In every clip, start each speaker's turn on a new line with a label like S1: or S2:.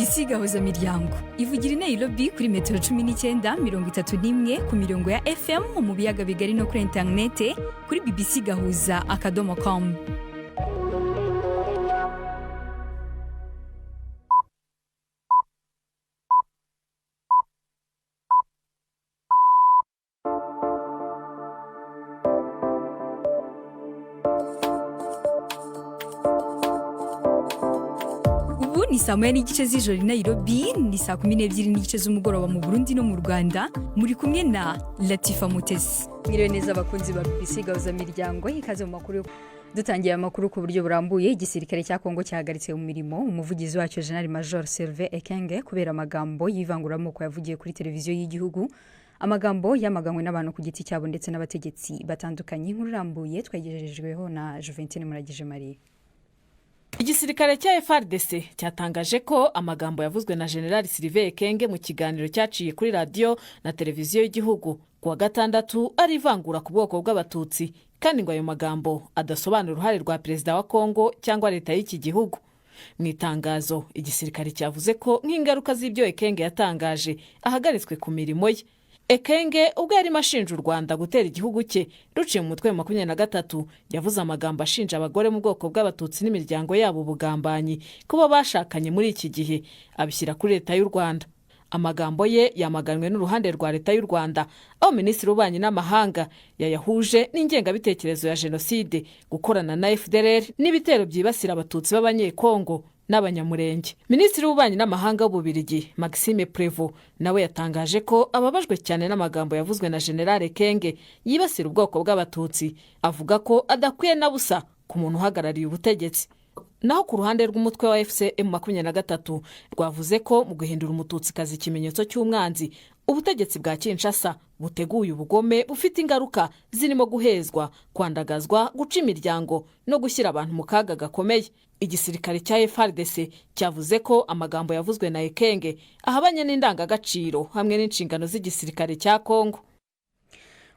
S1: BBC gahuza miryango ivugira i Nairobi kuri metero 19:31 ku mirongo ya FM mu biyaga bigari no kuri interinete kuri bbcgahuza.com. Ni saa moya n'igice z'ijoro i Nairobi, ni saa 12 n'igice z'umugoroba mu Burundi no mu Rwanda. Muri kumwe na Latifa Mutesi. Mwiriwe neza abakunzi ba BBC gahuza miryango, ikaze mu makuru. Dutangiye amakuru ku buryo burambuye. Igisirikare cya Kongo cyahagaritse mu mirimo umuvugizi wacyo General Major Sylvain Ekenge kubera amagambo y'ivanguramuko yavugiye kuri televiziyo y'igihugu. Amagambo yamaganwe n'abantu ku giti cyabo ndetse n'abategetsi batandukanye. Inkuru irambuye twagejejweho na Juventine Muragije Marie.
S2: Igisirikare cya FARDC cyatangaje ko amagambo yavuzwe na General Sylvain Ekenge mu kiganiro cyaciye kuri radio na televiziyo y'igihugu kuwa gatandatu ari ivangura ku bwoko bw'abatutsi, kandi ngo ayo magambo adasobanura uruhare rwa perezida wa Kongo cyangwa leta y'iki gihugu. Mu itangazo igisirikare cyavuze ko nk'ingaruka z'ibyo Ekenge yatangaje ahagaritswe ku mirimo ye. Ekenge ubwo yari mashinja u Rwanda gutera igihugu cye ruciye mu mutwe wa 23 yavuze amagambo ashinja abagore mu bwoko bw'abatutsi n'imiryango yabo ubugambanyi kuba bashakanye muri iki gihe, abishyira kuri leta y'u Rwanda. Amagambo ye yamaganwe n'uruhande rwa leta y'u Rwanda, aho Minisitiri w'Ububanyi n'Amahanga yayahuje n'ingengabitekerezo ya jenoside, gukorana na FDLR n'ibitero byibasira abatutsi b'abanyekongo n'abanyamurenge. Minisitiri w'Ububanyi n'Amahanga w'Ububiligi Maxime Prévost nawe yatangaje ko ababajwe cyane n'amagambo yavuzwe na General Ekenge yibasira ubwoko bw'abatutsi, avuga ko adakwiye na busa ku muntu uhagarariye ubutegetsi. Naho ku ruhande rw'umutwe wa FCM23 rwavuze ko mu guhindura umututsikazi ikimenyetso cy'umwanzi, ubutegetsi bwa Kinshasa buteguye ubugome bufite ingaruka zirimo guhezwa, kwandagazwa, guca imiryango no gushyira abantu mu kaga gakomeye. Igisirikare cya FARDC cyavuze ko amagambo yavuzwe na Ekenge ahabanye n'indangagaciro hamwe n'inshingano z'igisirikare cya Kongo.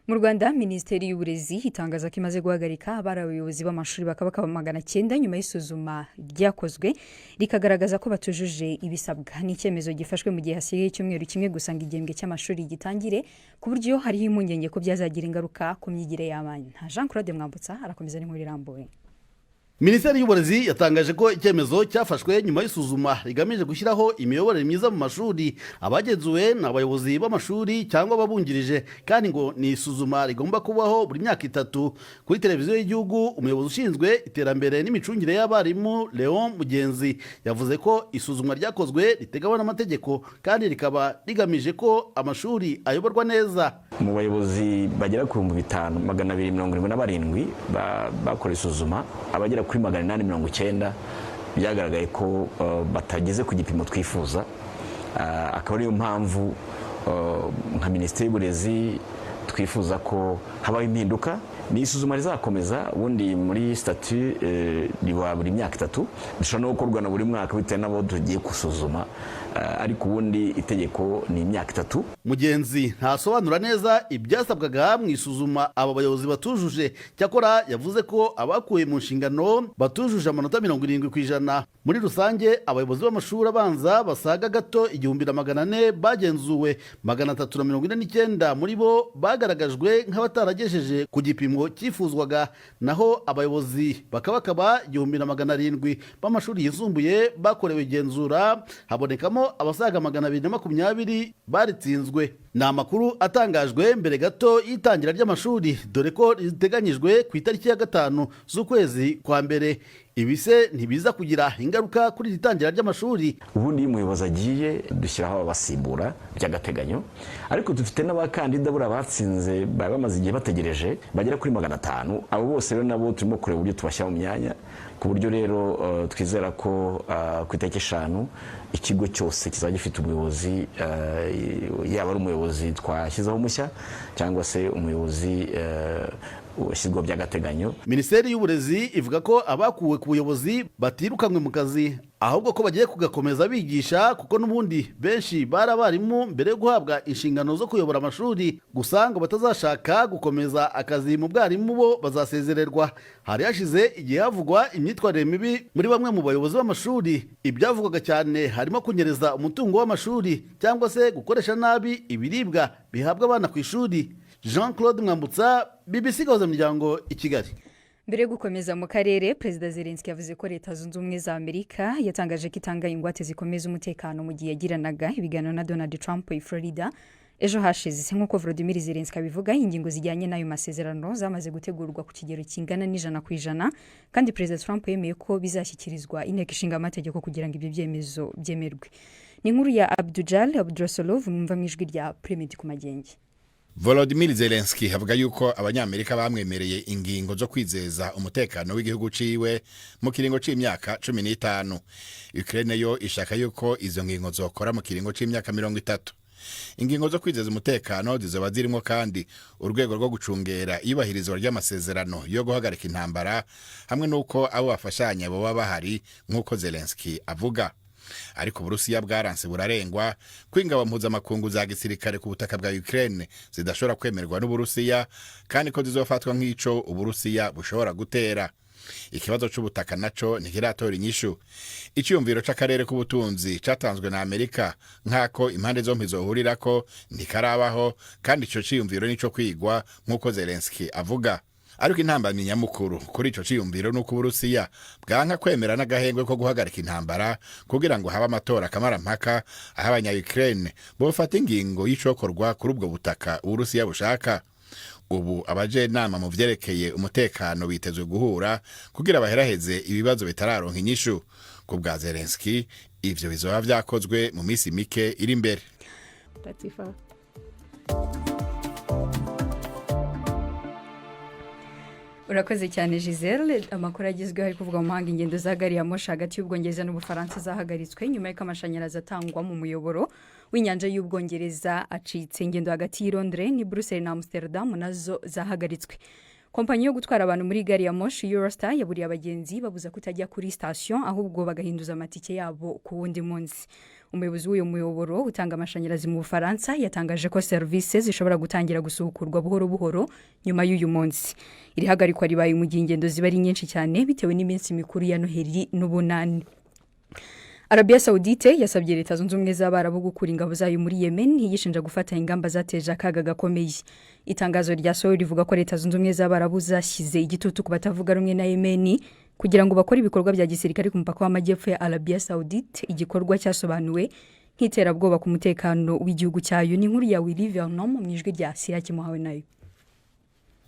S1: Mu Rwanda, Minisiteri y'Uburezi itangaza ko imaze guhagarika abayobozi b'amashuri bakaba 900 nyuma y'isuzuma ryakozwe rikagaragaza ko batujuje ibisabwa. Ni icyemezo gifashwe mu gihe hasigaye icyumweru kimwe gusanga igihembwe cy'amashuri gitangire, ku buryo hariho impungenge ko byazagira ingaruka ku myigire y'abana. Jean Claude Mwambutsa arakomeza n'inkuru irambuye.
S3: Minisiteri y'Uburezi yatangaje ko icyemezo cyafashwe nyuma y'isuzuma rigamije gushyiraho imiyoborere myiza mu mashuri. Abagenzuwe n'abayobozi b'amashuri cyangwa babungirije, kandi ngo ni isuzuma rigomba kubaho buri myaka 3. Kuri televiziyo y'igihugu, umuyobozi ushinzwe iterambere n'imicungire y'abarimu Leon Mugenzi yavuze ko isuzumwa ryakozwe riteganywa n'amategeko kandi rikaba rigamije ko amashuri ayoborwa neza.
S4: Mu bayobozi bagera ku 5277 bakora isuzuma, abagera kuri 890 byagaragaye ko batageze ku gipimo twifuza. Akaba ariyo mpamvu nka Minisiteri y'Uburezi twifuza ko habaho impinduka. Ni isuzuma rizakomeza, ubundi muri statut riwa buri myaka 3, bishobora no gukorwa na buri mwaka bitewe n'abo tugiye gusuzuma, ariko ubundi itegeko ni imyaka 3.
S3: Mugenzi ntasobanura neza ibyasabwaga mu isuzuma aba bayobozi batujuje, cyakora yavuze ko abakuye mu nshingano batujuje amanota 70%. Muri rusange abayobozi b'amashuri abanza basaga gato 1400 bagenzuwe, 349 muri bo bagaragajwe nk'abataragejeje ku gipimo cyifuzwaga, naho abayobozi bakaba 1700 b'amashuri yisumbuye bakorewe igenzura, habonekamo abasaga 220 baritsinzwe. Ni amakuru atangajwe mbere gato y'itangira ry'amashuri, dore ko riteganyijwe ku itariki ya 5 z'ukwezi kwa mbere. Ibise ntibiza kugira ingaruka kuri itangira ry'amashuri.
S4: Ubundi umuyobozi agiye dushyiraho abasimbura by'agateganyo, ariko dufite n'abakandida bura batsinze bamaze igihe bategereje bagera kuri 500. Abo bose rero nabo turimo kureba uburyo tubashyira mu myanya, ku buryo rero twizera ko ku itariki 5 ikigo cyose kizajya gifite umuyobozi, yaba ari umuyobozi twashyizeho mushya cyangwa se umuyobozi ushyirwa by'agateganyo.
S3: Minisiteri y'uburezi ivuga ko abakuwe ku buyobozi batirukanwe mu kazi ahubwo ko bagiye kugakomeza bigisha kuko n'ubundi benshi bari abarimu mbere yo guhabwa inshingano zo kuyobora amashuri, gusa ngo batazashaka gukomeza akazi mu bwarimu bo bazasezererwa. Hari hashize igihe havugwa imyitwarire mibi muri bamwe mu bayobozi b'amashuri. Ibyavugwaga cyane harimo kunyereza umutungo w'amashuri cyangwa se gukoresha nabi ibiribwa bihabwa abana ku ishuri. Jean-Claude Mwambutsa, BBC Gahuzamiryango i Kigali.
S1: Mbere yo gukomeza mu karere, Perezida Zelensky yavuze ko Leta Zunze Ubumwe za Amerika yatangaje ko itanga ingwate zikomeza umutekano mu gihe yagiranaga ibiganiro na Donald Trump i Florida ejo hashize. Nk'uko Volodymyr Zelensky abivuga, ingingo zijyanye n'ayo masezerano zamaze gutegurwa ku kigero kingana n'100%, kandi Perezida Trump yemeye ko bizashyikirizwa inteko ishinga amategeko kugira ngo ibyo byemezo byemerwe. Ni inkuru ya Abdujal Abdurasolov mwumva mu ijwi rya Premier ku Magenge.
S5: Volodymyr Zelensky avuga yuko abanyamerika bamwemereye ingingo zo kwizeza umutekano w'igihugu ciwe mu kiringo c'imyaka 15. Ukraine yo ishaka yuko izo ngingo zokora mu kiringo c'imyaka 30. Ingingo zo kwizeza umutekano zizoba zirimo kandi urwego rwo gucungera ibahirizwa ry'amasezerano yo guhagarika intambara hamwe nuko abo bafashanya bo bahari nk'uko Zelensky avuga. Ariko Burusiya bwaranse burarengwa kwingaba mpuzamakungu za gisirikare ku butaka bwa Ukraine zidashobora kwemerwa n'Uburusiya kandi ko zizofatwa nk'ico Uburusiya bushobora gutera. Ikibazo c'ubutaka naco ntikiratora inyishu. Icyumviro c'akarere k'ubutunzi catanzwe na Amerika nkako impande zompi zohurirako ntikarabaho, kandi ico ciyumviro nico kwigwa nk'uko Zelensky avuga. Ariko intambamyi nyamukuru kuri ico ciyumviro nuko Uburusiya bwanka kwemera n'agahengwe ko guhagarika intambara kugira ngo haba amatora kamarampaka aho abanya-Ukraine bofata ingingo y'icokorwa kuri ubwo butaka Uburusiya bushaka. Ubu abajenama mu vyerekeye umutekano bitezwe guhura kugira baheraheze ibibazo bitararonka inyishu. Ku bwa Zelensky ivyo bizoba vyakozwe mu misi mike iri imbere.
S1: Latifa. Urakoze cyane Giselle. Amakuru agezweho ari kuvuga mu mahanga, ingendo za gari ya moshi hagati y'Ubwongereza n'Ubufaransa zahagaritswe nyuma y'uko amashanyarazi atangwa mu muyoboro w'inyanja y'Ubwongereza acitse. Ingendo hagati y'i Londres ni Brussels na Amsterdam nazo zahagaritswe. Kompanyi yo gutwara abantu muri gari ya moshi Eurostar yaburiye abagenzi babuza kutajya kuri station ahubwo bagahinduza amatike yabo ku wundi munsi. Umuyobozi w'uyu muyoboro utanga amashanyarazi mu Bufaransa yatangaje ko service zishobora gutangira gusukurwa buhoro buhoro nyuma y'uyu munsi. Iri hagarikwa ribaye mu gihe ingendo ziba ari nyinshi cyane bitewe n'iminsi mikuru ya Noheli n'Ubunani. Arabia Saudite yasabye Leta Zunze Ubumwe z'Abarabu gukura ingabo zayo muri Yemen, yishinja gufata ingamba zateje akaga gakomeye. Itangazo ryasohoye rivuga ko Leta Zunze Ubumwe z'Abarabu zashyize igitutu ku batavuga rumwe na Yemen kugira ngo bakore ibikorwa bya gisirikare ku mupaka w'amajyepfo ya Arabia Saudite. Igikorwa cyasobanuwe nk'iterabwoba ku mutekano w'igihugu cyayo. Ni inkuru ya Willy Vernon mu ijwi rya Siraki Muhawe nayo.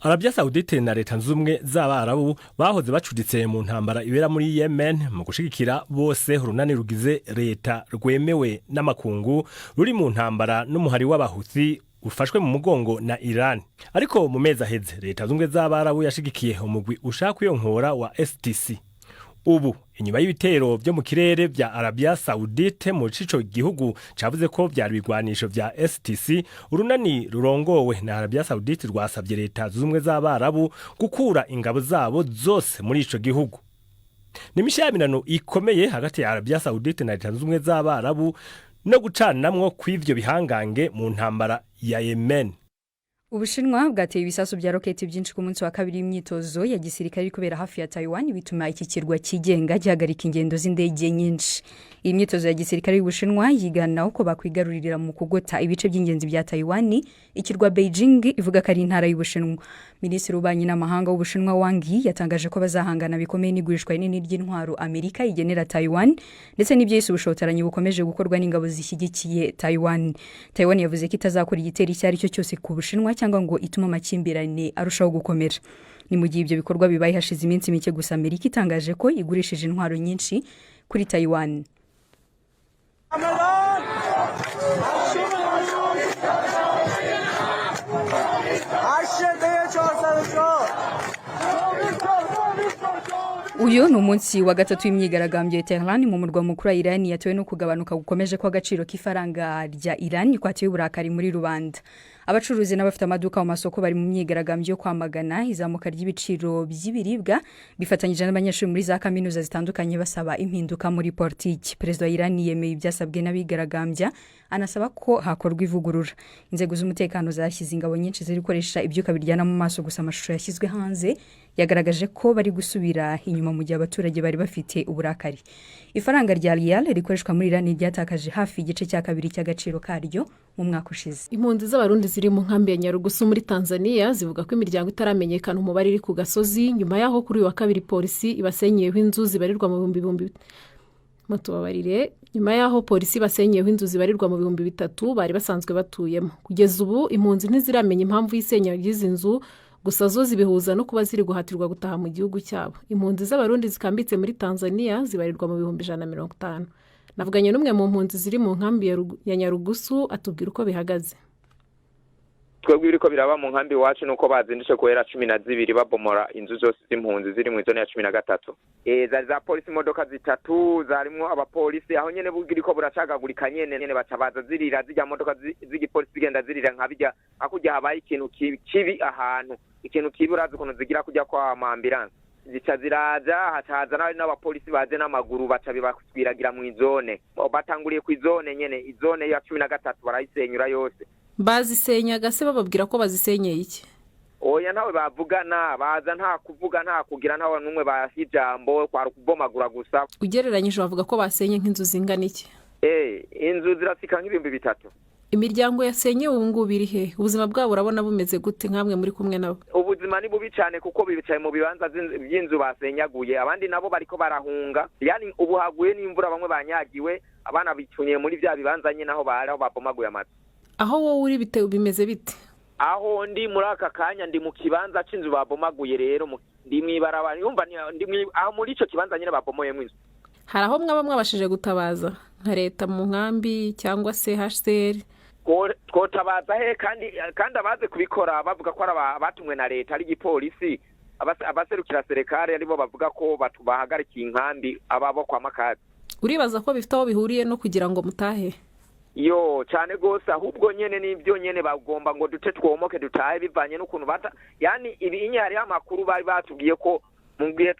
S6: Arabia Saudite na Leta Zunze Ubumwe z'Abarabu bahoze bacuditse mu ntambara ibera muri Yemen mu gushigikira bose urunani rugize leta rwemewe n'amakungu ruri mu ntambara n'umuhari w'abahuthi ufashwe mu mugongo na Iran. Ariko mu mezi aheze Leta Zunze Ubumwe z'Abarabu yashigikiye umugwi ushaka kuyonkora wa STC. Ubu inyuma y'ibitero byo mu kirere bya Arabia Saudite mu cico gihugu cavuze ko byari bigwanisho bya STC, urunani rurongowe na Arabia Saudite rwasabye Leta Zunze Ubumwe z'Abarabu gukura ingabo zabo zose muri ico gihugu. Nimishamirano ikomeye hagati ya Arabia Saudite na Leta Zunze Ubumwe z'Abarabu no gucanamwo kw'ivyo bihangange mu ntambara ya Yemen.
S1: Ubushinwa bwateye ibisasu bya roketi byinshi ku munsi wa kabiri y'imyitozo ya gisirikare kubera hafi ya Taiwan, bituma iki kirwa kigenga gihagarika ingendo z'indege nyinshi. Iyi myitozo ya gisirikare y'Ubushinwa yigana uko bakwigarurira mu kugota ibice by'ingenzi bya Taiwan. Ikirwa Beijing ivuga ko ari intara y'Ubushinwa. Minisitiri w'Ububanyi n'Amahanga w'Ubushinwa Wang Yi yatangaje ko bazahangana bikomeye n'igurishwa rinini ry'intwaro Amerika igenera Taiwan, ndetse n'ibyise ubushotoranyi bukomeje gukorwa n'ingabo zishyigikiye Taiwan. Taiwan yavuze ko itazakora igitero icyo ari cyo cyose ku Bushinwa cyangwa ngo ituma amakimbirane arushaho gukomera. Ni mu gihe ibyo bikorwa bibaye hashize iminsi mike gusa Amerika itangaje ko igurishije intwaro nyinshi kuri Taiwan. Uyu uyu ni umunsi wa gatatu w'imyigaragambyo ya Tehran mu murwa mukuru wa Iran yatewe no kugabanuka gukomeje kw'agaciro k'ifaranga rya Iran kwateye uburakari muri rubanda. Abacuruzi n'abafite amaduka mu masoko bari mu myigaragambyo yo kwamagana izamuka ry'ibiciro by'ibiribwa bifatanyije n'abanyeshuri muri za kaminuza zitandukanye basaba impinduka muri politiki. Perezida wa Iran yemeye ibyasabwe n'abigaragambya anasaba ko hakorwa ivugurura. Inzego z'umutekano zashyize ingabo nyinshi ziri gukoresha ibyuka biryana mu maso, gusa amashusho yashyizwe hanze yagaragaje ko bari gusubira inyuma mu gihe abaturage bari bafite uburakari. Ifaranga rya Riyal rikoreshwa muri Iran ryatakaje hafi igice cya kabiri cy'agaciro karyo mu mwaka ushize.
S2: Impunzi z'abarundi ziri mu nkambi ya Nyarugusu muri Tanzania zivuga ko imiryango itaramenyekana umubare iri ku gasozi nyuma yaho kuri uyu wa kabiri polisi ibasenyeyeho inzu zibarirwa mu bihumbi nyuma yaho polisi basenyeyeho inzu zibarirwa mu 3,000 bari basanzwe batuyemo. Kugeza ubu impunzi ntiziramenye impamvu y'isenya ry'izi nzu, gusa zo zibihuza no kuba ziri guhatirwa gutaha mu gihugu cyabo. Impunzi z'abarundi zikambitse muri Tanzania zibarirwa mu 150. Navuganye n'umwe mu mpunzi ziri mu nkambi ya Nyarugusu atubwira uko bihagaze.
S7: Twebwe biriko biraba mu nkambi wacu nuko bazindishe kuhera 12 babomora inzu zose z'impunzi ziri mu zone ya 13. Zari za polisi imodoka zitatu zarimwo abapolisi aho nyene bugiriko buracagagurika nyene bacabaza zirira zijya modoka z'igipolisi zigenda zirira nkabijya akujya habaye ikintu kibi ahantu, ikintu kibi urazi ukuntu zigira kujya kwa ambulance zica ziraza hataza n'abapolisi baje n'amaguru baca bibaswiragira mu izone. Batanguriye ku izone nyene, izone ya 13 barayisenyura yose.
S2: Bazisenyaga se bababwira ko bazisenyeye iki?
S7: Oya ntawe bavugana, baza nta kuvuga nta kugira ntawe numwe bahijambo kwa kubomagura gusa.
S2: Ugereranyije bavuga ko basenye nk'inzu zingana iki?
S7: Inzu zirafika nk'ibihumbi 3.
S2: Imiryango yasenye ubu ngubu iri he? Ubuzima bwabo urabona bumeze gute nkamwe muri kumwe nabo?
S7: Ubuzima ni bubi cyane kuko bicaye mu bibanza by'inzu basenyaguye, abandi nabo bariko barahunga. Yani ubu haguye n'imvura bamwe banyagiwe, abana bicunye muri bya bibanza nyine aho bari aho babomaguye amazi.
S2: Aho wowe uri bimeze bite?
S7: Aho ndi muri aka kanya ndi mu kibanza c'inzu babomaguye, rero ndi mwibarabara yumva aho muri ico kibanza nyine babomoyemo inzu.
S2: Hari aho mwabashije gutabaza nka leta mu nkambi cyangwa se HCR?
S7: Twotabaza he kandi abaze kubikora bavuga ko abatumwe na leta ari igipolisi, abaserukira serikali aribo bavuga ko batubahagarikiye inkambi ababo kwa Makazi.
S2: Uribaza ko bifite aho bihuriye no kugira ngo mutahe?
S7: Yo cyane gose, ahubwo nyene nibyo nyene bagomba ngo dute twomoke dutahe bivanye n'ukuntu yani ibi inyari y'amakuru bari batubwiye ko mu gihe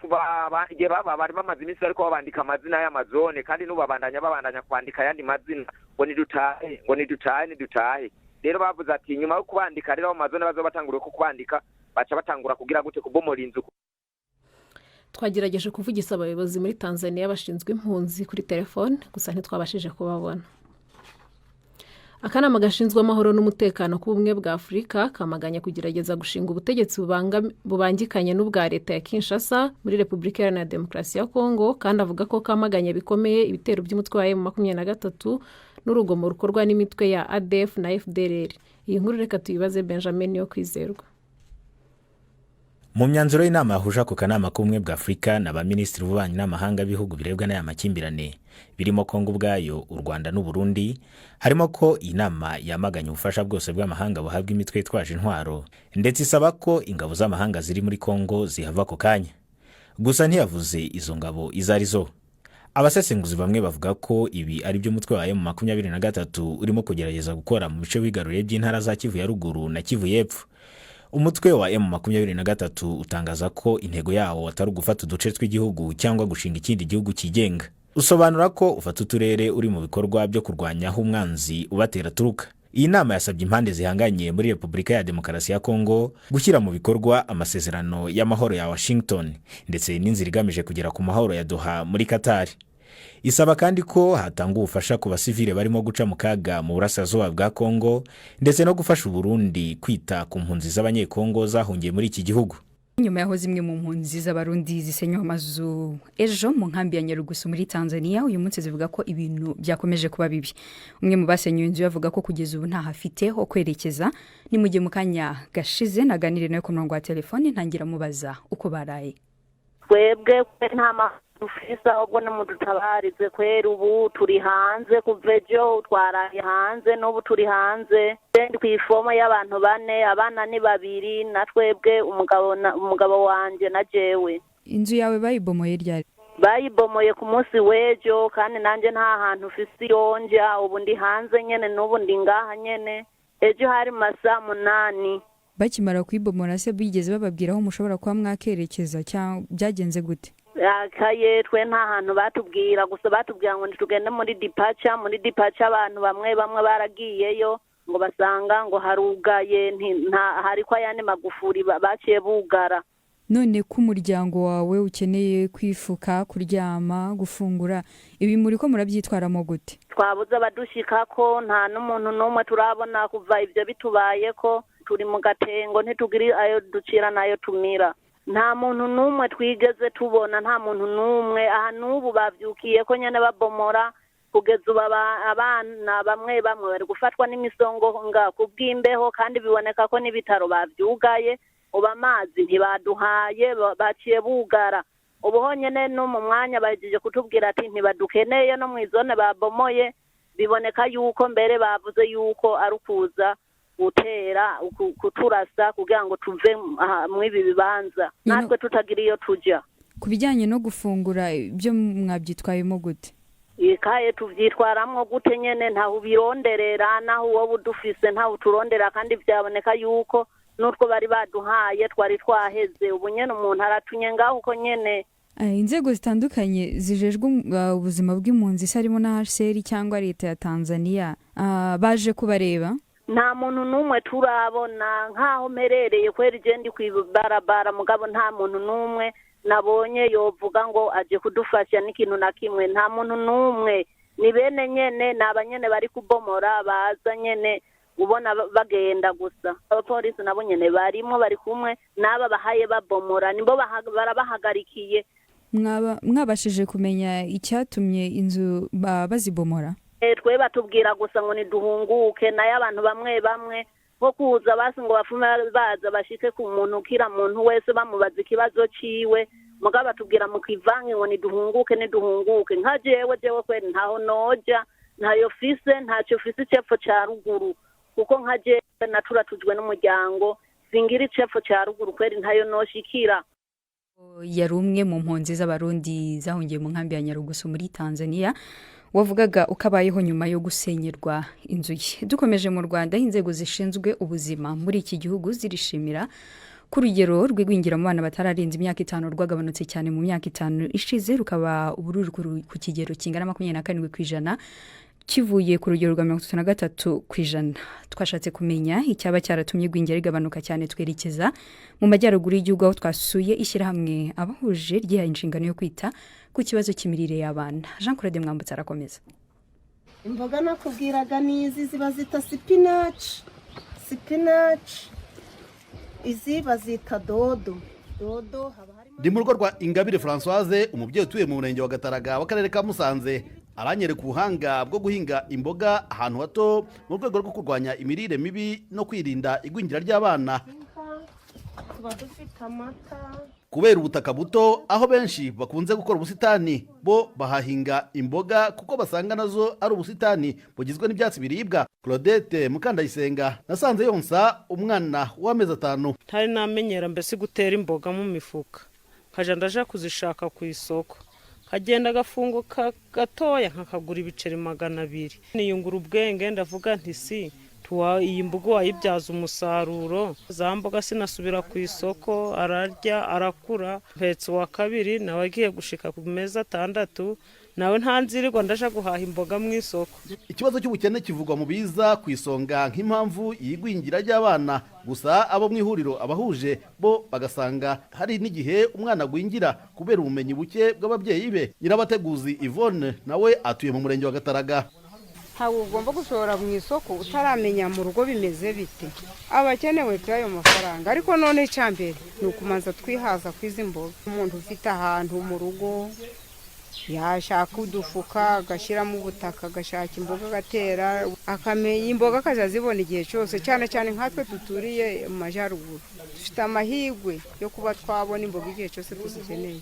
S7: igihe bari bamaze iminsi ariko babandika amazina y'amazone kandi babandanya kwandika yandi mazina ngo nidutahe. Rero bavuze ati nyuma yo kubandika rero amazone bazobatangura ko kubandika baca batangura kugira gute kubomora inzu.
S2: Twagerageje kuvugisha abayobozi muri Tanzania bashinzwe impunzi kuri telefone, gusa ntitwabashije kubabona. Akanama gashinzwe amahoro n'umutekano ku bumwe bwa Afurika kamaganya kugerageza gushinga ubutegetsi bubangikanye n'ubwa leta ya Kinshasa muri Repubulika Iharanira Demokarasi ya Kongo, kandi avuga ko kamaganya bikomeye ibitero by'umutwe wa M23 n'urugomo rukorwa n'imitwe ya ADF na FDLR. Iyi nkuru reka tuyibaze Benjamin yo kwizerwa.
S8: Mu myanzuro y'inama yahuje ku kanama k'ubumwe bwa Afurika n'abaminisitiri b'ububanyi n'amahanga b'ibihugu birebwa n'aya makimbirane birimo Kongo ubwayo, u Rwanda n'u Burundi, harimo ko iyi nama yamaganye ubufasha bwose bw'amahanga buhabwa imitwe yitwaje intwaro, ndetse isaba ko ingabo z'amahanga ziri muri Kongo zihava ako kanya. Gusa ntiyavuze izo ngabo izari zo. Abasesenguzi bamwe bavuga ko ibi ari byo umutwe wa M23 urimo kugerageza gukora mu bice bigaruriye by'intara za Kivu ya ruguru na Kivu y'epfo. Umutwe wa M23 utangaza ko intego yawo atari gufata uduce tw'igihugu cyangwa gushinga ikindi gihugu kigenga. Usobanura ko ufata uturere uri mu bikorwa byo kurwanya umwanzi ubatera turuka. Iyi nama yasabye impande zihanganye muri Repubulika ya Demokarasi ya Kongo gushyira mu bikorwa amasezerano y'amahoro ya Washington ndetse n'inzira igamije kugera ku mahoro ya Doha muri Qatar. Isaba kandi ko hatangwa ubufasha ku basivile barimo guca mu kaga mu burasirazuba bwa Kongo, ndetse no gufasha Burundi kwita ku mpunzi z'abanyekongo zahungiye muri iki gihugu.
S1: Nyuma yaho zimwe mu mpunzi z'abarundi zisenywa amazu ejo mu nkambi ya Nyarugusu muri Tanzania, uyu munsi zivuga ko ibintu byakomeje kuba bibi. Umwe mu basenyuye inzu yavuga ko kugeza ubu nta hafite ho kwerekeza. Ni mu gihe mu kanya gashize naganire nawe ku murongo wa telefone ntangira mubaza uko baraye.
S9: Twebwe nta dufisa ubwo namudutabarize kwera ubu turi hanze kuvejo twaraye hanze n'ubu turi hanze ndi kwifoma y'abantu bane, abana ni 2 na twebwe umugabo wanje na jewe.
S1: inzu yawe bayibomoye ryari?
S9: bayibomoye ku munsi w'ejo kandi nanjye nta hantu ufise yonja ubu ndi hanze nyene n'ubu ndi ngaha nyene ejo hari masaa 8.
S1: Bakimara kuyibomora se bigeze bababwira aho mushobora kuba mwakerekeza cyangwa byagenze gute?
S9: Akaye twe nta hantu batubwira gusa batubwira ngo ntitugende muri dipacha abantu bamwe baragiyeyo ngo basanga ngo harugaye hariko ayandi magufuri baciye bugara.
S1: None ko umuryango wawe ukeneye kwifuka, kuryama, gufungura, ibi muri ko murabyitwaramo gute?
S9: Twabuze abadushikako nta n'umuntu n'umwe turabona kuva ibyo bitubayeko, turi mu gatengo ntitugiri ayo ducira nayo tumira. Nta muntu n'umwe twigeze tubona, nta muntu n'umwe aha n'ubu bavyukiye ko nyene babomora kugeza abana bamwe bari gufatwa n'imisongo nga kubw'imbeho kandi biboneka ko n'ibitaro bavyugaye. Uba amazi ntibaduhaye baciye bugara ubu honyene no mu mwanya bahejeje kutubwira ati ntibadukeneye no mwizone babomoye biboneka yuko mbere bavuze yuko ari ukuza gutera kuturasa kugira ngo tuve mwibi bibanza natwe tutagira iyo tuja.
S1: Kubijyanye no gufungura ibyo mwabyitwayemo gute?
S9: Ikaye tuvyitwaramwo gute nyene ntaho bironderera naho uwo budufise ntaho turondera kandi byaboneka yuko nutwo bari baduhaye twari twaheze ubu nyene umuntu aratunye ngaho uko nyene.
S1: Inzego zitandukanye zijejwe ubuzima bw'impunzi sarimo na HCR cyangwa leta ya Tanzania baje kubareba?
S9: Nta muntu n'umwe turabona nkaho merereye kweri je ndi kwibarabara mugabo nta muntu n'umwe nabonye yovuga ngo aje kudufasha n'ikintu na kimwe. Nta muntu n'umwe ni bene nyene n'abanyene bari kubomora baza nyene ubona bagenda gusa. Abapolisi nabo nyene barimo bari kumwe n'aba bahaye babomora nimbo barabahagarikiye.
S1: Mwabashije kumenya icyatumye inzu bazibomora?
S9: Twe batubwira gusa ngo niduhunguke nayo abantu bamwe nko kuza basi ngo bafume baza bashike ku muntu kira muntu wese bamubaza ikibazo ciwe mugabo batubwira mu kivange ngo niduhunguke nka jewe kweri ntaho noja ntayo fise ntacyo fise cepfo ca ruguru kuko nka jewe naturatujwe n'umuryango singira cepfo ca ruguru kweri ntayo noshikira.
S1: Yari umwe mu mpunzi z'abarundi zahungiye mu nkambi ya Nyarugusu muri Tanzania wavugaga ukabayeho nyuma yo gusenyerwa inzu ye. Dukomeje mu Rwanda inzego zishinzwe ubuzima muri iki gihugu zirishimira ku rugero rw'igwingira mu bana batararenza imyaka 5 rwagabanutse cyane mu myaka 5 ishize rukaba ubururu ku kigero kingana 27% kivuye ku rugero rwa 33%. Twashatse kumenya icyaba cyaratumye igwingira rigabanuka cyane twerekeza mu majyaruguru y'igihugu aho twasuye ishyirahamwe abahuje ryihaye inshingano yo kwita ku kibazo cy'imirire y'abana. Jean Claude Mwambutsa arakomeza.
S10: Imboga nakubwiraga nizi ziba zita spinach izi bazita dodo haba harimo.
S3: Ndi mu rugo rwa Ingabire Françoise umubyeyi utuye mu murenge wa Gataraga w'akarere ka Musanze aranyereka ubuhanga bwo guhinga imboga ahantu hato mu rwego rwo kurwanya imirire mibi no kwirinda igwingira ry'abana.
S10: Tuba dufite amata
S3: kubera ubutaka buto aho benshi bakunze gukora ubusitani bo bahahinga imboga kuko basanga nazo ari ubusitani bugizwe n'ibyatsi biribwa. Claudette Mukandayisenga nasanze yonsa umwana w'amezi 5
S11: ntari namenyera mbese gutera imboga mu mifuka kaje ndaje kuzishaka ku isoko kagenda gafunguka gatoya nkakagura ibiceri 200 niyungura ubwenge ndavuga nti si iyi mboga wayibyaza umusaruro za mboga sinasubira ku isoko ararya arakura mpetse wa kabiri nawe agiye gushika ku meza 6 nawe ntanzirirwa ndaje guhaha imboga mu isoko.
S3: Ikibazo cy'ubukene kivugwa mu biza ku isonga nk'impamvu yigwingira ry'abana gusa abo mu ihuriro abahuje bo bagasanga hari n'igihe umwana gwingira kubera ubumenyi buke bw'ababyeyi be. Nyirabateguzi Yvonne nawe atuye mu murenge wa Gataraga.
S12: Ntabwo ugomba gushora mu isoko utaramenya mu rugo bimeze bite abakenewe kuri ayo mafaranga ariko none icyambere ni ukumanza twihaza kwiza imboga. Umuntu ufite ahantu mu rugo yashaka udufuka agashyiramo ubutaka agashaka imboga agatera akamenya imboga akazazibona igihe cyose cyane cyane nkatwe tuturiye mu majyaruguru dufite amahirwe yo kuba twabona imboga igihe cyose tuzikeneye.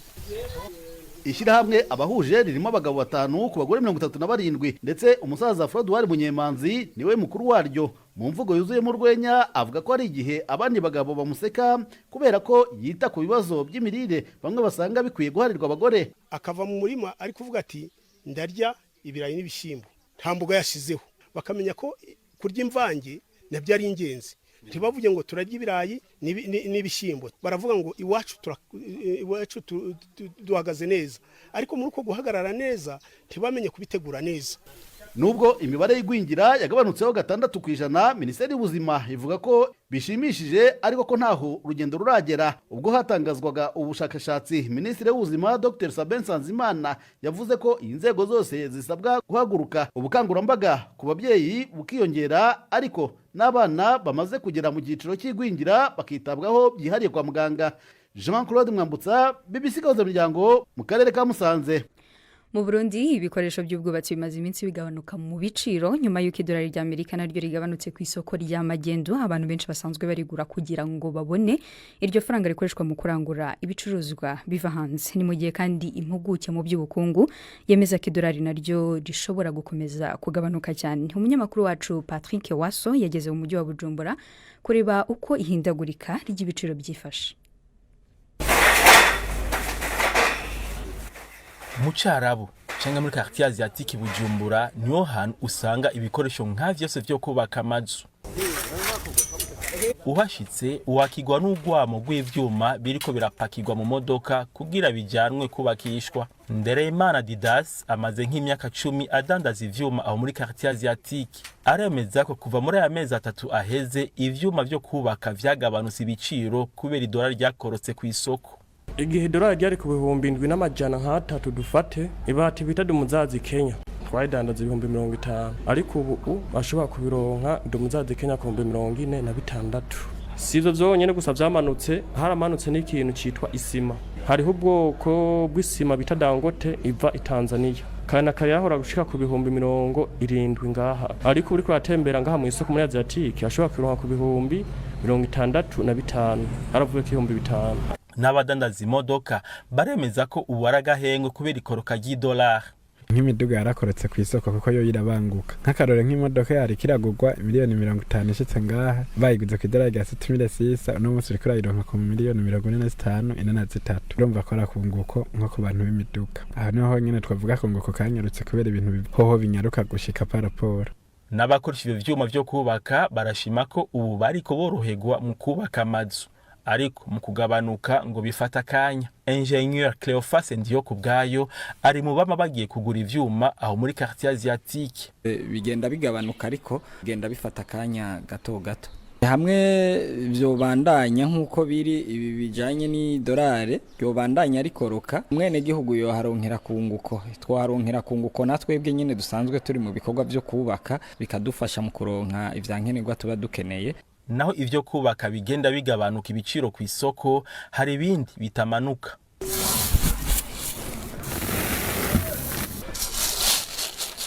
S3: Ishyirahamwe abahuje ririmo abagabo 5 ku bagore 37 ndetse umusaza Frodouard Munyemanzi niwe mukuru waryo mu mvugo yuzuyemo urwenya avuga ko ari igihe abandi bagabo bamuseka kubera ko yita ku bibazo by'imirire bamwe basanga bikwiye guharirwa abagore.
S13: Akava mu murima ari kuvuga ati ndarya ibirayi n'ibishyimbo nta mboga yashizeho, bakamenya ko kurya imvange nabyo ari ingenzi. Ntibavuge ngo turarya ibirayi n'ibishyimbo, baravuga ngo iwacu duhagaze neza, ariko muri uko guhagarara neza ntibamenye kubitegura neza.
S3: Nubwo imibare y'igwingira yagabanutseho 6%, Minisiteri y'Ubuzima ivuga ko bishimishije ariko ko ntaho urugendo ruragera. Ubwo hatangazwaga ubushakashatsi, Minisitiri w'Ubuzima Dr Sabin Nsanzimana yavuze ko inzego zose zisabwa guhaguruka ubukangurambaga ku babyeyi bukiyongera, ariko n'abana bamaze kugera mu giciro cy'igwingira bakitabwaho byihariye kwa muganga. Jean-Claude Mwambutsa, BBC Gahuzamiryango, mu karere ka Musanze.
S1: Mu Burundi ibikoresho by'ubwubatsi bimaze iminsi bigabanuka mu biciro nyuma y'uko idolari ry'Amerika naryo rigabanutse ku isoko rya magendu. Abantu benshi basanzwe barigura kugira ngo babone iryo faranga rikoreshwa mu kurangura ibicuruzwa biva hanze. Ni mu gihe kandi impuguke mu by'ubukungu yemeza ko idolari naryo rishobora gukomeza kugabanuka cyane. Umunyamakuru wacu Patrick Waso yageze mu mujyi wa Bujumbura kureba uko ihindagurika ry'ibiciro byifashe.
S14: Mu Cyarabu cyangwa muri quartier asiatique Bujumbura niho hantu usanga ibikoresho nka vyose vyo kubaka amazu. Uhashitse uwakigwa n'ugwamo rw'ivyuma biriko birapakirwa mu modoka kugira bijanwe kubakishwa. Ndereyimana Didas amaze nk'imyaka 10 adandaza ivyuma aho muri quartier asiatique. Aremeza ko kuva muri aya mezi 3 aheze ivyuma vyo kubaka vyagabanutse ibiciro kubera idolari ryakorotse ku isoko.
S15: Igihe dolari ryari ku 7,300 dufate ibati bita dumuzazi Kenya twayidandaza 50,000, ariko ubu bashobora kubironka dumuzazi Kenya ku 46,000. Sivyo vyonyene gusa vyamanutse, haramanutse n'ikintu citwa isima. Hariho ubwoko bw'isima bita Dangote iva i Tanzania, kana kari yahora gushika ku 70,000 ngaha, ariko uri kuratembera ngaha mu isoko muri Asiatique ashobora kuronka ku 65,000, aravuye ko 5,000.
S14: N'abadandaza imodoka baremeza ko ubu aragahengwe kubera ikoroka ry'idolari.
S16: Nk'imiduga yarakorotse ku isoko kuko yo irabanguka. Nk'akarore nk'imodoka yari kiragurwa miliyoni 50 ishitse ngaha, bayiguze ku idolari rya 6,600, uno munsi uriko urayironka ku miliyoni 45 43. Urumva ko arakunguko nko ku bantu b'imiduga. Aha niho nyene twavuga ko nguko kanyarutse kubera ibintu bihoho binyaruka gushika paraporo.
S14: N'abakoresha ivyo vyuma vyo kubaka barashima ko ubu bariko boroherwa mu kubaka amazu, ariko mu kugabanuka ngo bifata kanya. Ingenieur Cleophas Ndiyo kubgayo ari mu bama bagiye kugura ivyuma aho muri quartier asiatique.
S17: Bigenda bigabanuka ariko bigenda bifata kanya gato gato. Hamwe byo bandanya nkuko biri ibi bijanye ni dolari byo bandanya rikoroka, mwene gihugu yo haronkera kunguko, twaronkera kunguko natwebwe nyine dusanzwe turi mu bikorwa byo kubaka bikadufasha mu kuronka ivyankenerwa tuba dukeneye.
S14: Naho ivyo kubaka bigenda bigabanuka ibiciro ku isoko, hari ibindi bitamanuka.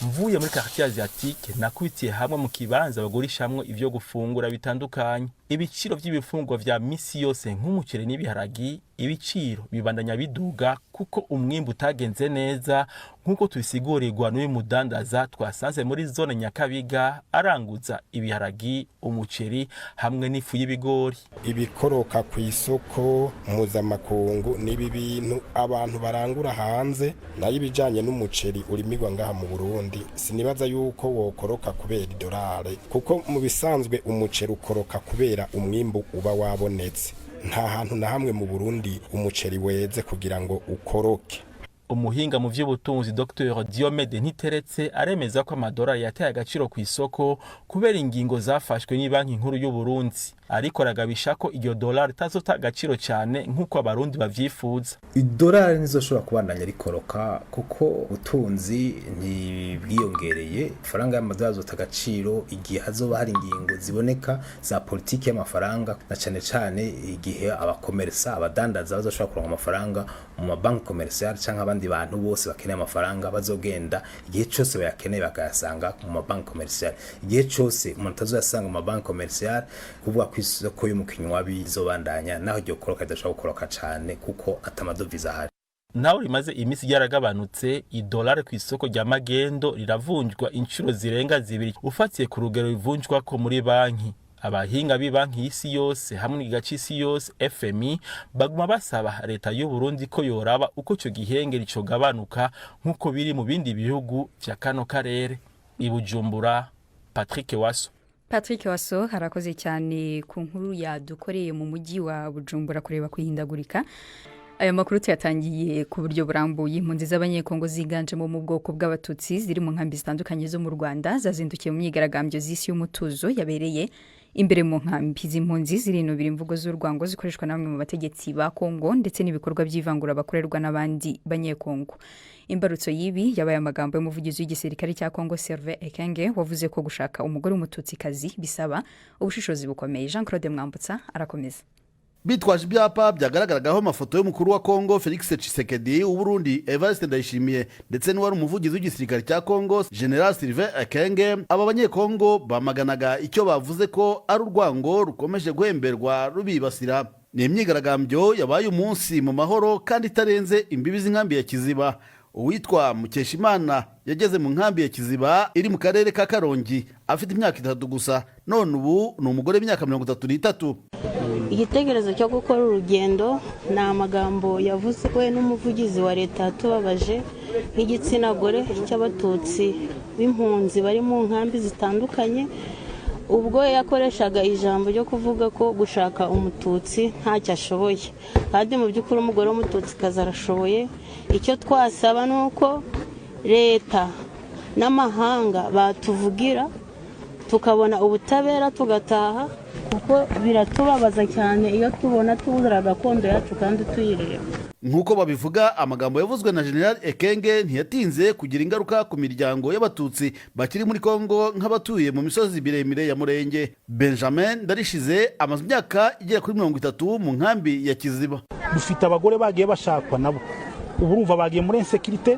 S14: Mvuye muri quartier asiatique nakubitiye hamwe mu kibanza bagurishamwe ivyo gufungura bitandukanye. Ibiciro by'ibifungwa vya misi yose nk'umuceri n'ibiharagi, ibiciro bibandanya biduga kuko umwimbu utagenze neza nkuko tubisigurirwa n'uyu mudandaza twasanze muri zone Nyakabiga aranguza ibiharagi, umuceri hamwe n'ifu y'ibigori.
S18: Ibikoroka ku isoko mpuzamakungu nibi bintu abantu barangura hanze, nayo ibijanye n'umuceri urimigwa ngaha mu Burundi sinibaza yuko wokoroka kubera idolari, kuko mu bisanzwe umuceri ukoroka kubera umwimbu uba wabonetse. Nta hantu na hamwe mu Burundi umuceri weze kugira ngo ukoroke.
S14: Umuhinga mu vy'ubutunzi Dr Diomede Ntiteretse aremeza ko amadolari yataye agaciro ku isoko kubera ingingo zafashwe ni banki nkuru y'u Burundi, ariko ragabisha ko iyo dolari tazota agaciro cyane nkuko abarundi bavyifuza.
S19: Idolari nizoshobora kubandanya rikoroka kuko ubutunzi ntibwiyongereye, faranga y'amadolari azota agaciro igihe hazoba hari ingingo ziboneka za politiki y'amafaranga, na cyane cyane igihe abakomersa abadandaza bazoshobora kuronka amafaranga mu mabanki commercial canke abandi bantu bose bakeneye amafaranga bazogenda igihe cyose bayakeneye bakayasanga mu mabanki commercial. Igihe cyose umuntu tazoyasanga mu mabanki commercial kuvuga ku isoko y'umukinywa bizobandanya naho ryo koroka idashobora gukoroka cyane kuko atamadovize ahari.
S14: naho rimaze imisi yaragabanutse, idolari ku isoko rya magendo riravunjwa inshuro zirenga zibiri ufatiye ku rugero rivunjwa ko muri banki. Abahinga b'ibanki y'isi yose hamwe n'igigaci isi yose FMI baguma basaba leta y'u Burundi ko yoraba uko cyo gihengeri cyo gabanuka nkuko biri mu bindi bihugu vya kano karere. I Bujumbura, Patrick Waso
S1: harakoze cyane ku nkuru yadukoreye mu mujyi wa Bujumbura kureba kuhindagurika. Aya makuru tuyatangiye ku buryo burambuye. Impunzi z'abanyekongo ziganjemo mu bwoko bw'abatutsi ziri mu nkambi zitandukanye zo mu Rwanda zazindukiye mu myigaragambyo z'isi y'umutuzo yabereye imbere mu nkambi. Izi mpunzi zirinubira imvugo z'urwango zikoreshwa namwe mu bategetsi ba Kongo ndetse n'ibikorwa by'ivangura bakorerwa n'abandi banyekongo. Imbarutso y'ibi yabaye amagambo y'umuvugizi w'igisirikare cya Kongo Sylvain Ekenge wavuze ko gushaka umugore w'umututsikazi bisaba ubushishozi bukomeye. Jean Claude Mwambutsa arakomeza.
S3: Bitwaje ibyapa byagaragaragaho amafoto y'umukuru wa Kongo Felix Tshisekedi, w'Uburundi Evariste Ndayishimiye ndetse n'uwari umuvugizi w'igisirikare cya Kongo General Sylvain Ekenge. Aba banyekongo bamaganaga icyo bavuze ko ari urwango rukomeje guhemberwa rubibasira. Ni imyigaragambyo yabaye umunsi mu mahoro kandi itarenze imbibi z'inkambi ya Kiziba. Uwitwa Mukeshimana yageze mu nkambi ya Kiziba iri mu karere ka Karongi afite imyaka 3 gusa, none ubu ni umugore w'imyaka 33.
S20: Igitekerezo cyo gukora urugendo ni amagambo yavuzwe n'umuvugizi wa leta tubabaje nk'igitsina gore cy'abatutsi b'impunzi bari mu nkambi zitandukanye, ubwo yakoreshaga ijambo ryo kuvuga ko gushaka umututsi ntacyo ashoboye, kandi mu by'ukuri umugore w'umututsi kaza arashoboye. Icyo twasaba ni uko leta n'amahanga batuvugira tukabona ubutabera tugataha, kuko biratubabaza cyane iyo tubona tubura gakondo yacu kandi tuyireba.
S3: Nkuko babivuga, amagambo yavuzwe na General Ekenge ntiyatinze kugira ingaruka ku miryango y'abatutsi bakiri muri Kongo nk'abatuye mu misozi biremire ya Murenge. Benjamin Ndarishize amaze imyaka igera kuri 30 mu nkambi ya Kiziba.
S21: Dufite abagore bagiye bashakwa nabo, ubu urumva bagiye muri insécurité.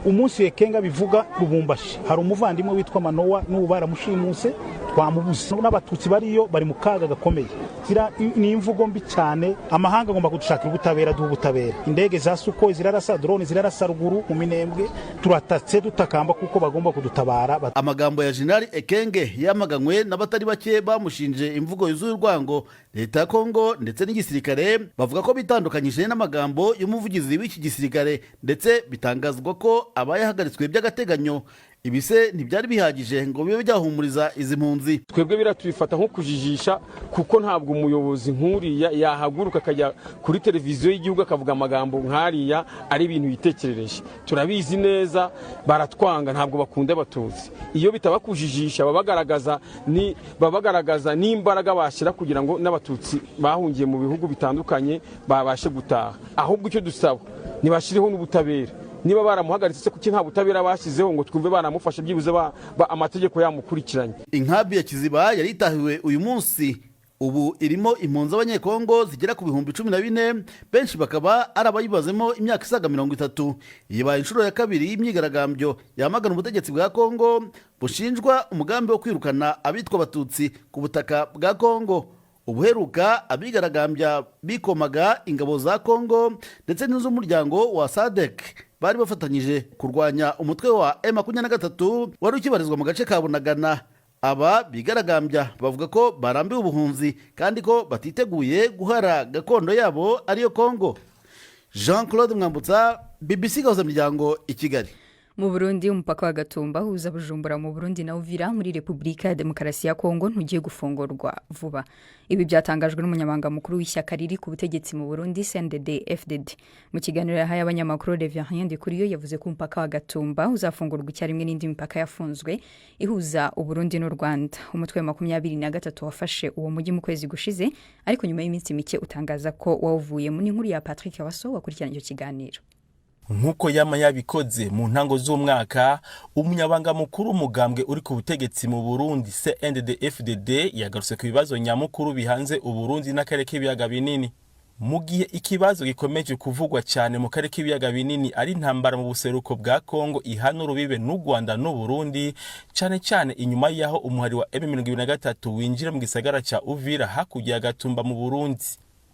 S21: Umunsi Ekenga bivuga Lubumbashi hari umuvandimwe witwa Manowa n'ubu baramushimuse twamubuze, n'abatutsi bariyo bari mu kaga gakomeye. Zira ni imvugo mbi cyane. Amahanga agomba kudushakira ubutabera, dubutabera. Indege za Suko zirarasa, drone zirarasa ruguru mu Minembwe, turatatse dutakamba kuko bagomba kudutabara.
S3: Amagambo ya General Ekenge yamaganywe n'abatari bake bamushinje imvugo yuzuye urwango. Leta ya Kongo ndetse n'igisirikare bavuga ko bitandukanyije n'amagambo y'umuvugizi w'iki gisirikare, ndetse bitangazwa ko abayahagaritswe by'agateganyo. Ibise ntibyari bihagije ngo bibe byahumuriza izi mpunzi.
S22: Twebwe biratubifata nko kujijisha, kuko ntabwo umuyobozi nkuriya yahaguruka akajya kuri televiziyo y'igihugu akavuga amagambo nkariya ari ibintu yitekerereje. Turabizi neza baratwanga, ntabwo bakunda abatutsi. Iyo bitaba kujijisha babagaragaza n'imbaraga bashyira kugira ngo n'abatutsi bahungiye mu bihugu bitandukanye babashe gutaha. Ahubwo icyo dusaba nibashiriho n'ubutabera. Niba baramuhagaritse kuki nta butabera bashyizeho ngo twumve baramufasha byibuze amategeko yamukurikiranye.
S3: Inkambi ya Kiziba yari itahiwe uyu munsi, ubu irimo impunzi z'abanyekongo zigera ku 14,000, benshi bakaba arabayibazemo imyaka isaga 30. Yibaye inshuro ya kabiri y'imyigaragambyo yamagana ubutegetsi bwa Kongo bushinjwa umugambi wo kwirukana abitwa abatutsi ku butaka bwa Kongo. Ubuheruka abigaragambya bikomaga ingabo za Kongo ndetse n'iz'umuryango wa SADC bari bafatanyije kurwanya umutwe wa M23 wari ukibarizwa mu gace ka Bunagana. Aba bigaragambya bavuga ko barambiwe ubuhunzi kandi ko batiteguye guhara gakondo yabo ariyo Kongo. Jean Claude Mwambutsa, BBC Gahuza Miryango, i Kigali.
S1: Mu Burundi umupaka wa Gatumba uza Bujumbura mu Burundi na Uvira muri Republika ya Demokarasi ya Kongo ntugiye gufungurwa vuba. Ibi byatangajwe n'umunyamabanga mukuru w'ishyaka riri ku butegetsi mu Burundi CNDD-FDD. Mu kiganiro yahaye abanyamakuru Reverien Ndikuriyo yavuze ko umupaka wa Gatumba uzafungurwa icyarimwe n'indi mipaka yafunzwe ihuza Uburundi n'u Rwanda. Umutwe wa 23 wafashe uwo mujyi mu kwezi gushize, ariko nyuma y'iminsi mike utangaza ko wawuvuye mu nkuru ya Patrick Waso wakurikirana icyo kiganiro.
S14: Nkuko yama yabikoze mu ntango z'umwaka, umunyabanga mukuru umugambwe uri ku butegetsi mu Burundi CNDD-FDD yagarutse ku bibazo nyamukuru bihanze Uburundi n'akarere k'ibiyaga binini. Mu gihe ikibazo gikomeje kuvugwa cyane mu karere k'ibiyaga binini ari intambara mu buseruko bwa Kongo ihana urubibe n'u Rwanda n'u Burundi, cyane cyane inyuma yaho umuhari wa M23 winjira mu gisagara ca Uvira hakurya ya Gatumba mu Burundi.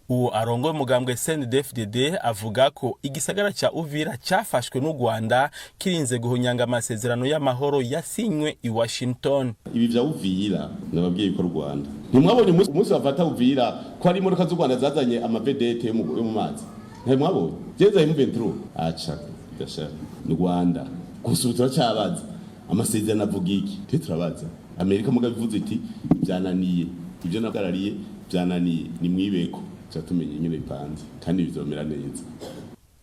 S14: uwo arongoye umugambwe CNDD-FDD avuga ko igisagara ca Uvira cyafashwe n'u Rwanda kirinze guhonyanga amasezerano y'amahoro yasinywe i Washington.
S4: Ibi vya Uvira nababwiye ko Rwanda ntimwabonye umunsi bafata Uvira ko ari imodoka z'u Rwanda zazanye amavedete yo mu mazi ntimwabonye geza M23 aca gashaka n'u Rwanda gusubiza cyabaza amasezerano avuga iki turabaza Amerika mugabivuze iti byananiye ibyo nagarariye byananiye ni mwibeko cyatumenye nyine ipanze kandi bizomera neza.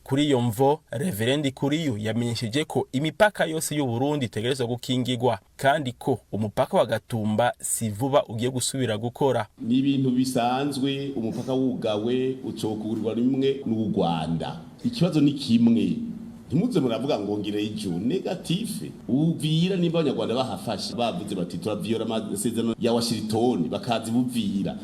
S14: Kuri iyo mvo Reverend Kuriyu yamenyesheje ko imipaka yose y'u Burundi itegerezwa gukingirwa kandi ko umupaka wa Gatumba si vuba ugiye gusubira gukora.
S4: Ni ibintu bisanzwe umupaka wugawe ucokurirwa rimwe n'u Rwanda. Ikibazo ni kimwe. Ntimuze muravuga ngo ngire iju negative. Uvira nimba abanyarwanda bahafashe bavuze bati turaviyora amasezerano ya Washington bakazi buvira.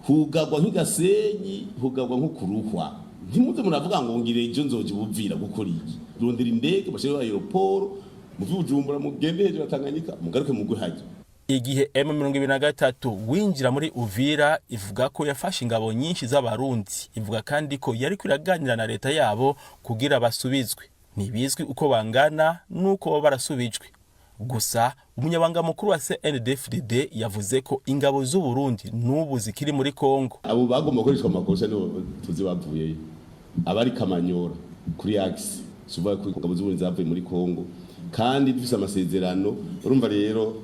S4: Hugagwa nk'igasenyi hugagwa nk'ukuruhwa. Ntimuze muravuga ngo ngire iju nzoje buvira gukora iki. Rondera indege bashira aeroport mu Bujumbura mugende hejuru Tanganyika mugaruke muguhaje.
S14: Igihe M23 winjira muri Uvira ivuga ko yafashe ingabo nyinshi z'abarundi, ivuga kandi ko yari kwiraganira na leta yabo kugira basubizwe. Nibizwi uko bangana nuko barasubijwe. Gusa umunyabanga mukuru wa CNDD-FDD yavuze ko ingabo z'u Burundi n'ubu zikiri muri Kongo.
S4: Abo bagomba gukoreshwa amakosa no tuzi bavuyeyo. Abari Kamanyora kuri Axe suba ko ingabo z'u Burundi zavuye muri Kongo kandi dufise amasezerano urumva rero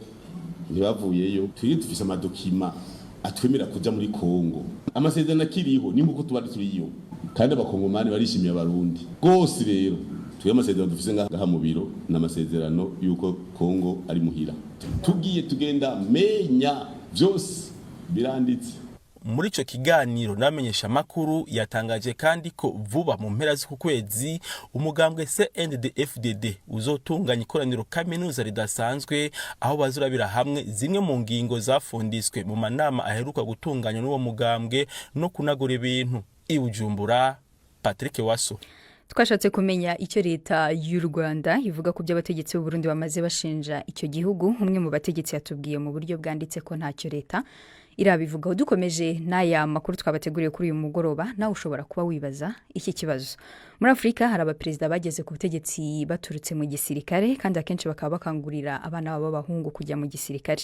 S4: ntibavuyeyo tuye dufise amadokima atwemera kuja muri Kongo. Amasezerano akiriho nimbuko tuba turiyo kandi abakongomani barishimiye abarundi gose rero tuye amasezerano dufise ngaha mu biro n'amasezerano yuko Kongo ari muhira tugiye tugenda menya byose biranditse.
S14: Muri ico kiganiro namenyesha makuru yatangaje kandi ko vuba mu mpera z'uku kwezi umugambwe CNDD-FDD uzotunganya ikoraniro kaminuza ridasanzwe aho bazurabira hamwe zimwe mu ngingo zafundiswe mu manama aheruka gutunganya n'uwo mugambwe no kunagura ibintu. I Bujumbura, Patrick Waso.
S1: Twashatse kumenya icyo leta y'u Rwanda ivuga ku by'abategetsi b'u Burundi bamaze bashinja icyo gihugu. Umwe mu bategetsi yatubwiye mu buryo bwanditse ko ntacyo leta irabivugaho. Dukomeje n'aya makuru twabateguriye kuri uyu mugoroba, nawe ushobora kuba wibaza iki kibazo. Muri Afrika hari abaperezida bageze ku butegetsi baturutse mu gisirikare kandi akenshi bakaba bakangurira abana babo b'abahungu kujya mu gisirikare.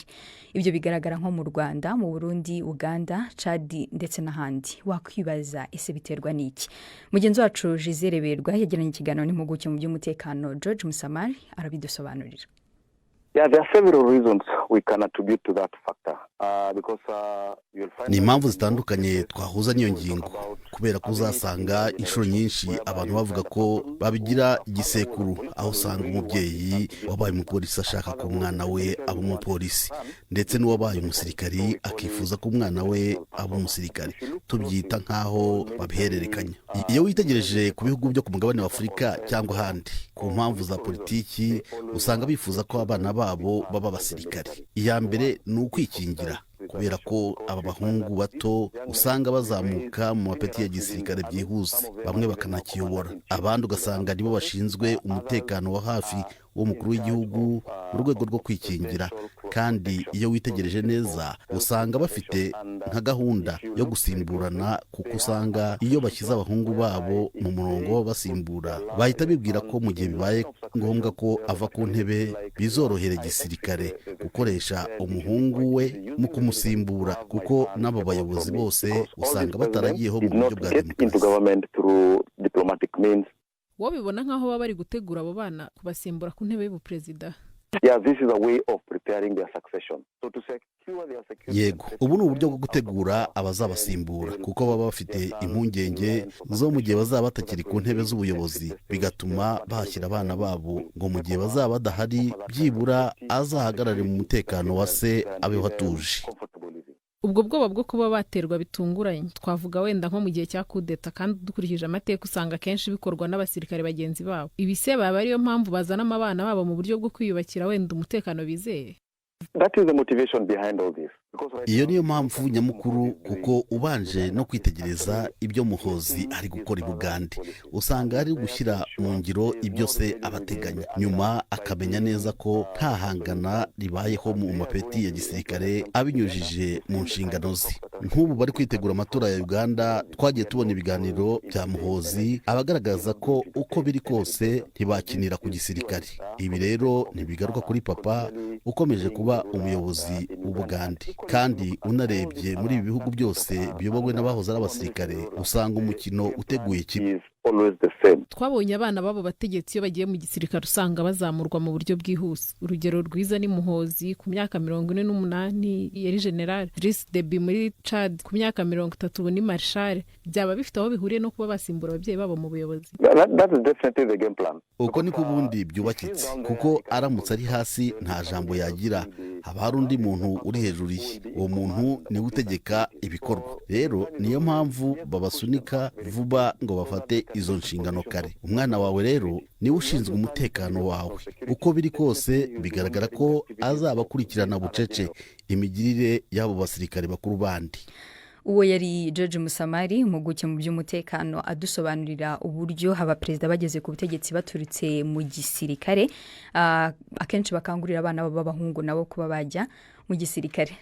S1: Ibyo bigaragara nko mu Rwanda, mu Burundi, Uganda, Chad ndetse n'ahandi. Wakwibaza ese biterwa n'iki? Mugenzi wacu Gisele Berwa yagiranye ikiganiro n'impuguke mu by'umutekano George Musamari arabidusobanurira.
S5: Yeah, there are several reasons we can attribute to that factor.
S3: Ni impamvu zitandukanye twahuza n'iyo ngingo kubera ko uzasanga inshuro nyinshi abantu bavuga ko babigira igisekuru, aho usanga umubyeyi wabaye umupolisi ashaka ko umwana we aba umupolisi ndetse n'uwabaye umusirikari akifuza ko umwana we aba umusirikari. Tubyita nk'aho babihererekanya. Iyo witegereje ku bihugu byo ku mugabane wa Afurika cyangwa ahandi ku mpamvu za politiki usanga bifuza ko abana babo baba abasirikari. Iya mbere ni ukwikingira kubera ko aba bahungu bato usanga bazamuka mu mapeti ya gisirikare byihuse, bamwe bakanakiyobora, abandi ugasanga nibo bashinzwe umutekano wa hafi w'umukuru w'igihugu mu rwego rwo kwikingira. Kandi iyo witegereje neza usanga bafite nka gahunda yo gusimburana, kuko usanga iyo bashyize abahungu babo mu murongo wo basimbura bahita bibwira ko mu gihe bibaye ngombwa ko ava ku ntebe bizorohera gisirikare gukoresha umuhungu we mu kumusimbura, kuko n'abo bayobozi bose usanga bataragiyeho mu buryo bwa
S5: demokarasi.
S2: Wo bibona nkaho baba bari gutegura abo bana kubasimbura ku ntebe y'ubuperezida.
S5: Yeah, this is a way of preparing their succession. So to secure their security.
S3: Yego, ubu ni uburyo bwo gutegura abazabasimbura, kuko baba bafite impungenge zo mu gihe bazaba batakiri ku ntebe z'ubuyobozi, bigatuma bahashyira abana babo ngo mu gihe bazaba badahari byibura azahagarare mu mutekano wa se abeho atuje.
S2: Ubwo bwoba bwo kuba baterwa bitunguranye twavuga wenda nko mu gihe cya kudeta, kandi dukurikije amateka usanga kenshi bikorwa n'abasirikare bagenzi babo. Ibise baba ariyo mpamvu bazana abana babo mu buryo bwo kwiyubakira wenda umutekano bizeye.
S5: That is the motivation behind all this.
S3: Iyo niyo mpamvu nyamukuru, kuko ubanje no kwitegereza ibyo Muhozi ari gukora i Bugande usanga ari gushyira mu ngiro ibyo se abateganya, nyuma akamenya neza ko nta hangana ribayeho mu mapeti ya gisirikare abinyujije mu nshingano ze. nk'ubu bari kwitegura amatora ya Uganda twagiye tubona ibiganiro bya Muhoozi abagaragaza ko uko biri kose ntibakinira ku gisirikare. Ibi rero ntibigaruka kuri papa ukomeje kuba umuyobozi w'Ubugande, kandi unarebye muri ibi bihugu byose biyobowe n'abahoze ari abasirikare usanga umukino uteguye kimwe.
S2: Twabonye abana babo bategetsi iyo bagiye mu gisirikare usanga bazamurwa mu buryo bwihuse. Urugero rwiza ni Muhoozi ku myaka 48 yari general, Idriss Deby muri Chad ku myaka 30 ubu ni marshal. Byaba bifite aho bihuriye no kuba basimbura ababyeyi babo mu buyobozi.
S3: Uko niko ubundi byubakitse, kuko aramutse ari hasi nta jambo yagira, haba hari undi muntu uri hejuru ye. Uwo muntu niwe utegeka ibikorwa. Rero niyo mpamvu babasunika vuba ngo bafate izo nshingano kare. Umwana wawe rero niwe ushinzwe umutekano wawe. Uko biri kose bigaragara ko azaba akurikirana bucece imigirire y'abo basirikare bakuru bandi.
S1: Uwo yari George Musamari, impuguke mu by'umutekano, adusobanurira uburyo abaperezida bageze ku butegetsi baturutse mu gisirikare, akenshi bakangurira abana b'abahungu nabo kuba bajya mu gisirikare.